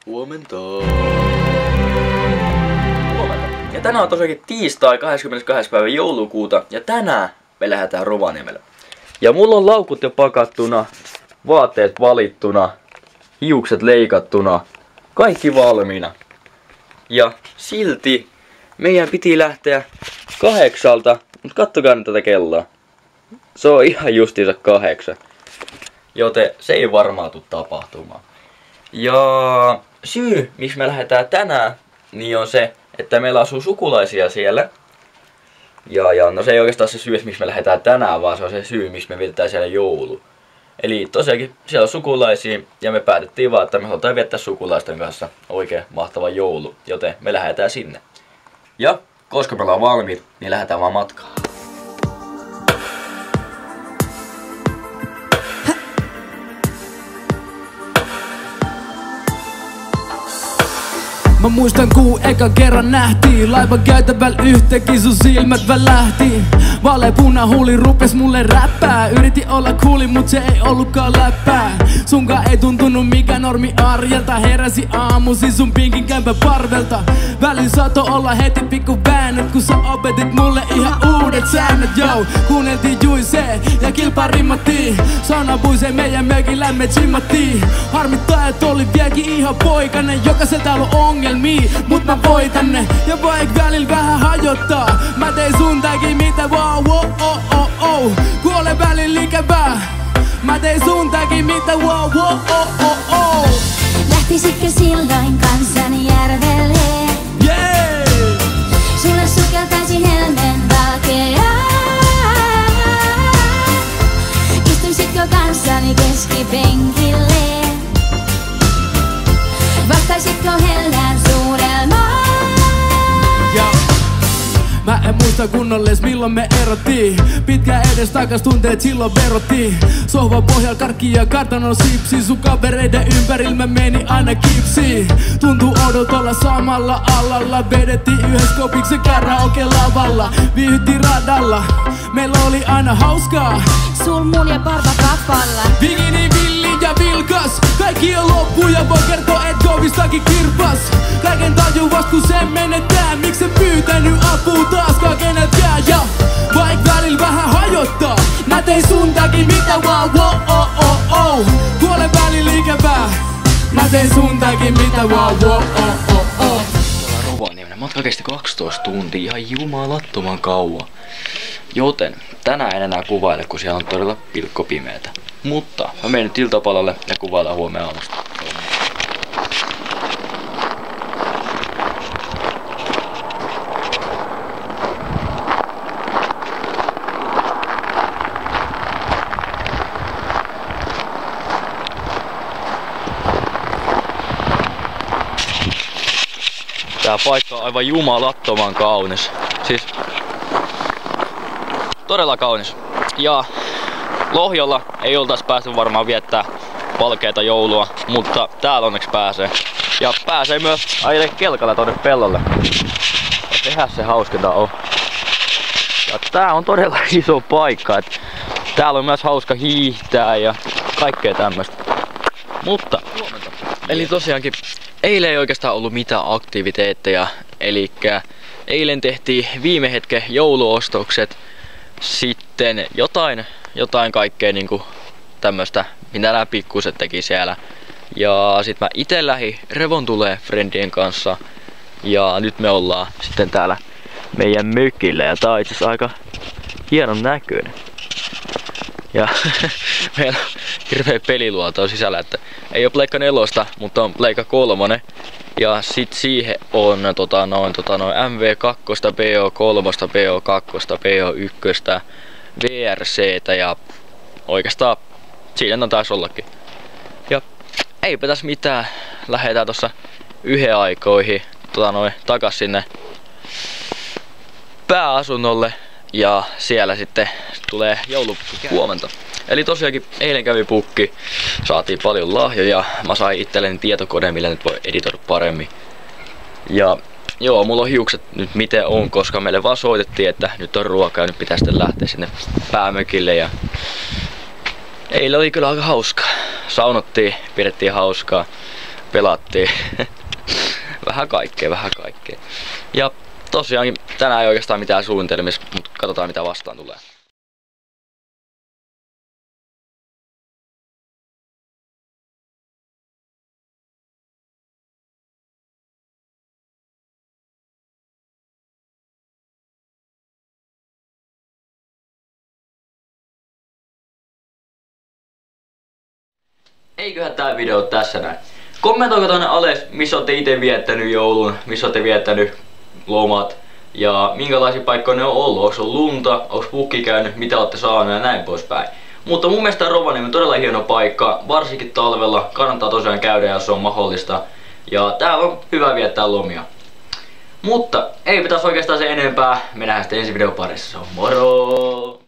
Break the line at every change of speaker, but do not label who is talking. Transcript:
Huomenta. Huomenta. Ja tänään on tosiaankin tiistai 22. päivä joulukuuta ja tänään me lähdetään Rovaniemelle. Ja mulla on laukut jo pakattuna, vaatteet valittuna, hiukset leikattuna, kaikki valmiina. Ja silti meidän piti lähteä 8, mutta kattokaa nyt tätä kelloa. Se on ihan justiinsa 8. Joten se ei varmaan tule tapahtumaan. Ja syy, miksi me lähdetään tänään, niin on se, että meillä asuu sukulaisia siellä. Ja no se ei oikeastaan se syy, miksi me lähdetään tänään, vaan se on se syy, miksi me vietetään siellä joulu. Eli tosiaankin siellä on sukulaisia ja me päätettiin vaan, että me halutaan viettää sukulaisten kanssa oikein mahtava joulu. Joten me lähdetään sinne. Ja koska me ollaan valmiit, niin lähdetään vaan matkaan.
Mä muistan kun eka kerran nähtiin laivan käytävällä yhtäkin sun silmät välähti. Vaaleanpuna huuli rupes mulle räppää. Yritin olla cooli mut se ei ollutkaan läppää. Sunkaan ei tuntunut mikä normi arjelta. Heräsi aamusi sun pinkin kämpän parvelta. Välin saato olla heti pikku väännöt kun sä opetit mulle ihan uudet säännöt. Joo, kuunneltiin juisee ja kilpaa rimmattiin. Saunapuisee meidän mökillä me chimmattiin. Harmittaa et oli vieläkin ihan poikanen. Jokaiselta on ongelmia. Mut mä voitan ne ja vaik välillä vähän hajottaa. Mä tein sun takia mitä wow oh oh oh oh. Kuole välillä ikävää. Mä tein sun takia mitä wow oh oh oh oh.
Lähtisitkö silloin kanssani järvelle?
Yeah!
Sulle sukeltaisin helmen valkeaa. Istuisitko kanssani keskipenkille? Vastaisitko hellään suudelmaan?
Mä en muista kunnolles milloin me erottiin. Pitkään edes takas tunteet silloin verottiin. Sohvan pohjalla karkki ja kartanon sipsi. Sun kavereiden ympärillä mä meni aina kipsiin. Tuntuu odot olla samalla alalla. Vedettiin yhdessä kopiksen karaoke lavalla. Viihdyttiin radalla, meillä oli aina hauskaa.
Sul mun ja barba kappalla.
Bikini villi ja vilkas. Kaikki on loppu ja voi kertoa et kovistakin kirpas. Kaiken tajuvast kun sen menetään. Miks se pyytänyt apua taaskaan keneltkään. Ja vaik välillä vähän hajottaa. Mä tein sun takia mitä wow oh oh oh oh. Kuole välillä ikävää. Mä tein sun takia mitä wow oh oh oh oh.
Rovaniemellä matka kesti 12 tuntia, ihan jumalattoman kauan. Joten tänään en enää kuvaile, kun siellä on todella pilkkopimeetä. Mutta mä menen nyt iltapalalle ja kuvaillaan huomenna aamusta. Tää paikka on aivan jumalattoman kaunis. Siis todella kaunis. Ja Lohjolla ei oltais päästy varmaan viettää valkeata joulua, mutta täällä onneksi pääsee. Ja pääsee myös ajele kelkalla tonne pellolle. Ja tehdä se hauskinta on. Ja tää on todella iso paikka, et täällä on myös hauska hiihtää ja kaikkea tämmöstä. Mutta eli tosiaankin eilen ei oikeastaan ollut mitään aktiviteetteja, elikkä eilen tehtiin viime hetken jouluostokset, sitten jotain kaikkea niinku tämmöstä, mitä nämä pikkuset teki siellä. Ja sit mä ite lähdin Revontuleen friendien kanssa ja nyt me ollaan sitten täällä meidän mökillä ja tää on itse asiassa aika hienon näköinen. Ja meillä on hirveä peliluoto sisällä, että ei oo Pleikka 4, mutta on Pleikka 3. Ja sit siihen on MV2, BO3, BO2, BO1, VRCtä ja oikeastaan siinä taisi ollakin. Ja eipä tässä mitään, lähdetään tossa yhden aikoihin takas sinne pääasunnolle ja siellä sitten tulee jouluhuomenta. Eli tosiaankin eilen kävi pukki, saatiin paljon lahjoja, mä sain itselleni tietokone, millä nyt voi editoida paremmin. Ja joo, mulla on hiukset nyt miten on, koska meille vaan soitettiin, että nyt on ruokaa ja nyt pitää sitten lähteä sinne päämökille. Ja eilen oli kyllä aika hauskaa. Saunottiin, pidettiin hauskaa. pelattiin. Vähän kaikkea. Ja tosiaan tänään ei oikeastaan mitään suunnitelmissa, mutta katsotaan mitä vastaan tulee. Eiköhän tää video tässä näin. Kommentoiko tonne alas, missä olette ite viettänyt joulun, missä olette viettänyt lomat ja minkälaisia paikkoja ne on ollut. Onko ollut lunta, onko pukki käynyt, mitä olette saaneet ja näin poispäin. Mutta mun mielestä Rovaniemi on todella hieno paikka, varsinkin talvella. Kannattaa tosiaan käydä, jos se on mahdollista. Ja täällä on hyvä viettää lomia. Mutta ei pitäisi oikeastaan se enempää. Me nähdään sitten ensi videon parissa. Moro!